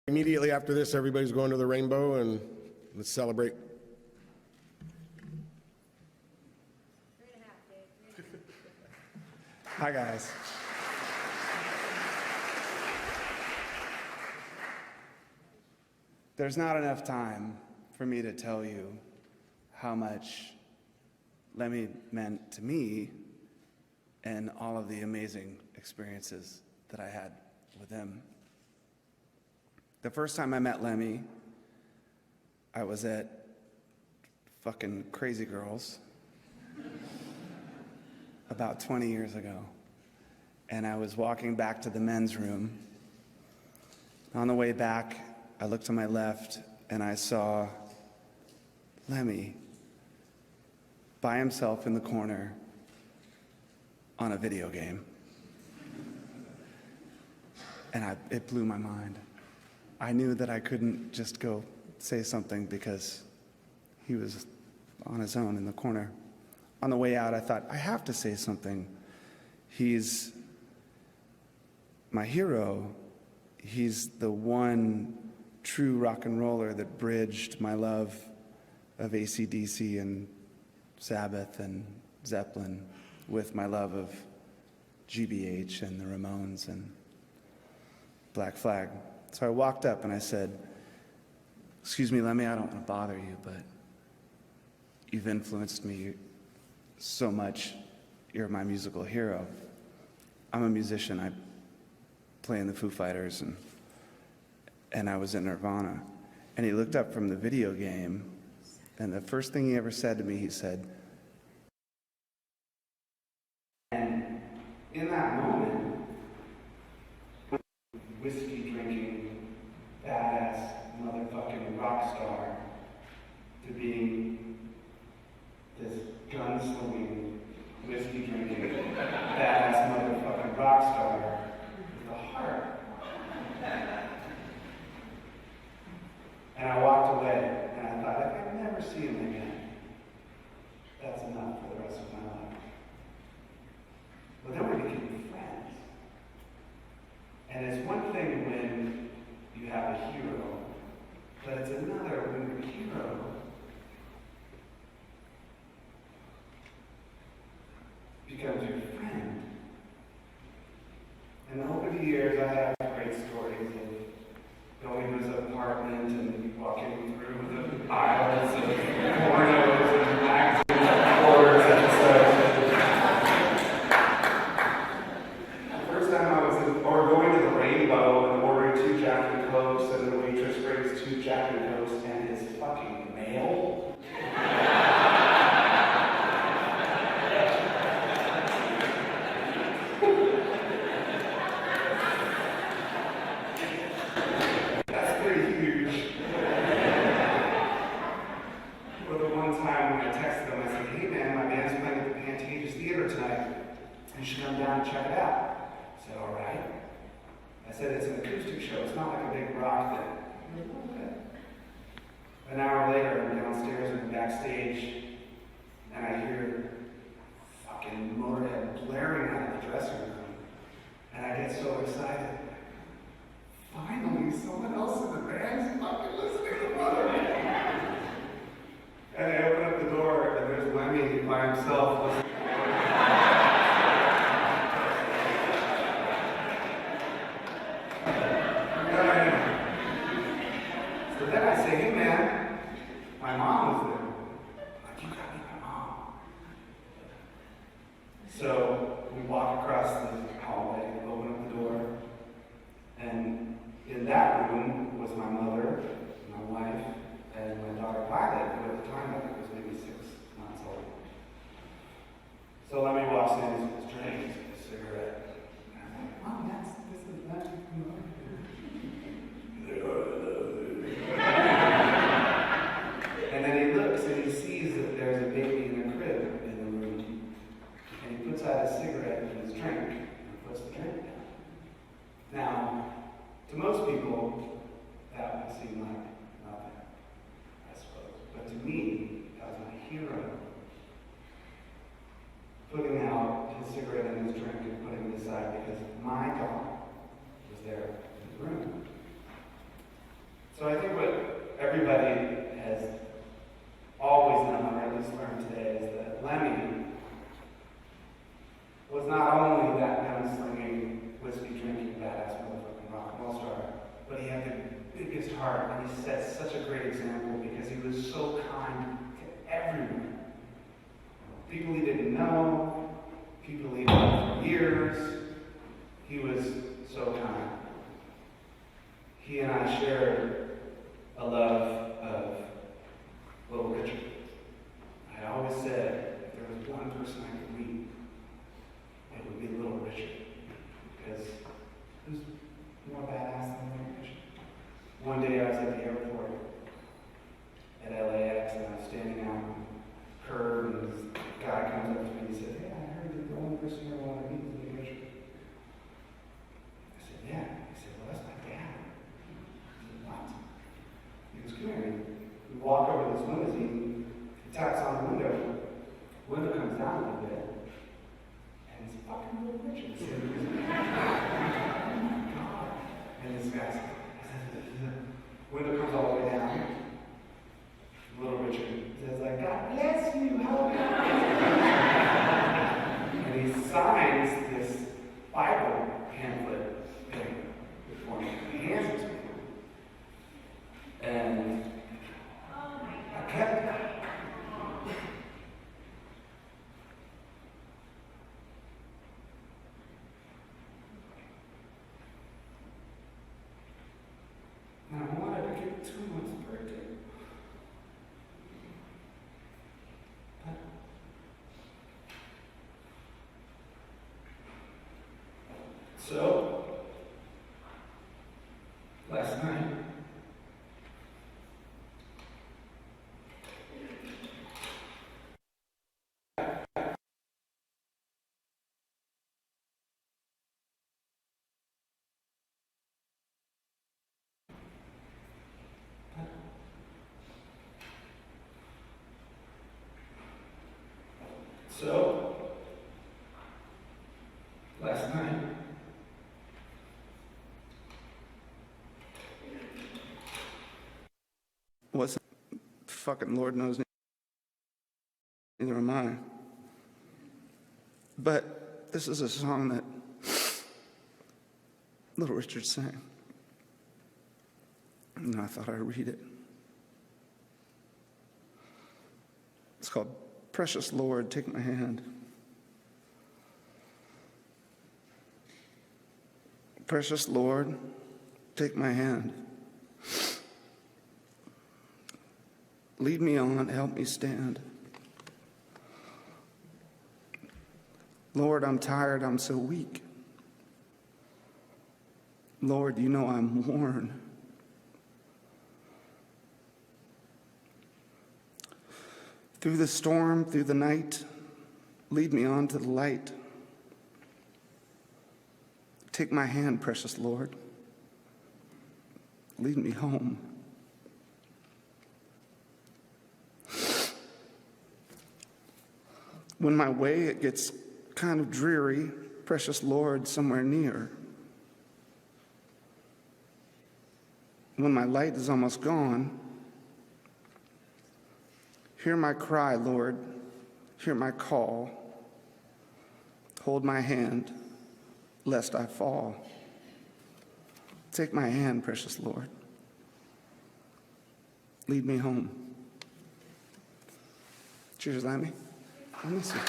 Immediately after this, everybody's going to the Rainbow, and let's celebrate. Hi, guys. There's not enough time for me to tell you how much Lemmy meant to me and all of the amazing experiences that I had with him. The first time I met Lemmy, I was at fucking Crazy Girls about 20 years ago. And I was walking back to the men's room. On the way back, I looked to my left and I saw Lemmy by himself in the corner on a video game. And it blew my mind. I knew that I couldn't just go say something because he was on his own in the corner. On the way out, I thought, I have to say something. He's my hero. He's the one true rock and roller that bridged my love of AC/DC and Sabbath and Zeppelin with my love of GBH and the Ramones and Black Flag. So I walked up and I said, "Excuse me, Lemmy, I don't want to bother you, but you've influenced me so much. You're my musical hero. I'm a musician. I play in the Foo Fighters, and I was in Nirvana." And he looked up from the video game, and the first thing he ever said to me, he said, and in that moment, whiskey drinking, badass motherfucking rock star, to being this gunslinging, whiskey drinking, badass motherfucking rock star with a heart. And I walked away, and I thought, if I never see him again, that's enough for the rest of my life. But then we became friends. And it's one thing when you have a hero, but it's another when your hero becomes your friend. And over the years, I have great stories of going to his apartment and walking through the aisles of pornos and magazines and quarters episodes. The first time I was going to the Rainbow and ordering 2 Jack and Cokes, and the waitress brings 2 Jack and Cokes and his fucking mail. That's pretty huge. Or the one time when I texted him, I said, "Hey man, my band's playing at the Pantages Theater tonight. You should come down and check it out." He said, "All right." I said, "It's an acoustic show. It's not like a big rock thing." He said, "Okay." An hour later, I'm downstairs and backstage, and I hear fucking Motorhead blaring out of the dressing room. And I get so excited. Finally, someone else in the band's fucking listening to Motorhead. And I open up the door, and there's Lemmy by himself listening. So then I say, "Hey man, my mom was there." Like, "You gotta meet my mom." So we walk across the hallway, open up the door, and in that room was my mother, my wife, and my daughter Violet, who at the time I think was maybe 6 months old. So Lemmy walks in, he's drinking a cigarette. And I'm like, "Mom, this is magic." And then he looks and he sees that there's a baby in a crib in the room. And he puts out a cigarette and his drink and puts the drink down. Now, to most people, that would seem like nothing, I suppose. But to me, that was my hero. Putting out his cigarette and his drink and putting it aside because my daughter was there in the room. So I think what everybody has always known, or at least learned today, is that Lemmy was not only that gunslinging, whiskey-drinking, badass motherfucking rock and roll star, but he had the biggest heart, and he set such a great example because he was so kind to everyone. People he didn't know, people he known for years. He was so kind. He and I shared a love of Little Richard. I always said, if there was one person I could meet, it would be Little Richard. Because who's more badass than Little Richard? One day I was at the airport at LAX and I was standing out on the curb and this guy comes up to me and he says, "Hey, I heard that the only person you want to meet is Little Richard." I said, "Yeah." He said, "Well, that's my dad." I said, "What?" He goes, "Come here." We walk over to this limousine, he taps on the window comes down a little bit, and it's fucking Little Richard. Oh my God. And this guy's, window comes all the way down. Little Richard says, like, "God bless you, help me." And he signs this Bible pamphlet thing before me. He hands it to me. And I kept it. And I wanted to give it to him on his birthday. But so, last night, wasn't fucking Lord knows, neither am I. But this is a song that Little Richard sang. And I thought I'd read it. It's called "Precious Lord, Take My Hand." Precious Lord, take my hand. Lead me on, help me stand. Lord, I'm tired, I'm so weak. Lord, you know I'm worn. Through the storm, through the night, lead me on to the light. Take my hand, precious Lord. Lead me home. When my way it gets kind of dreary, precious Lord, somewhere near. When my light is almost gone, hear my cry, Lord, hear my call. Hold my hand, lest I fall. Take my hand, precious Lord. Lead me home. Cheers, Lemmy. I miss you.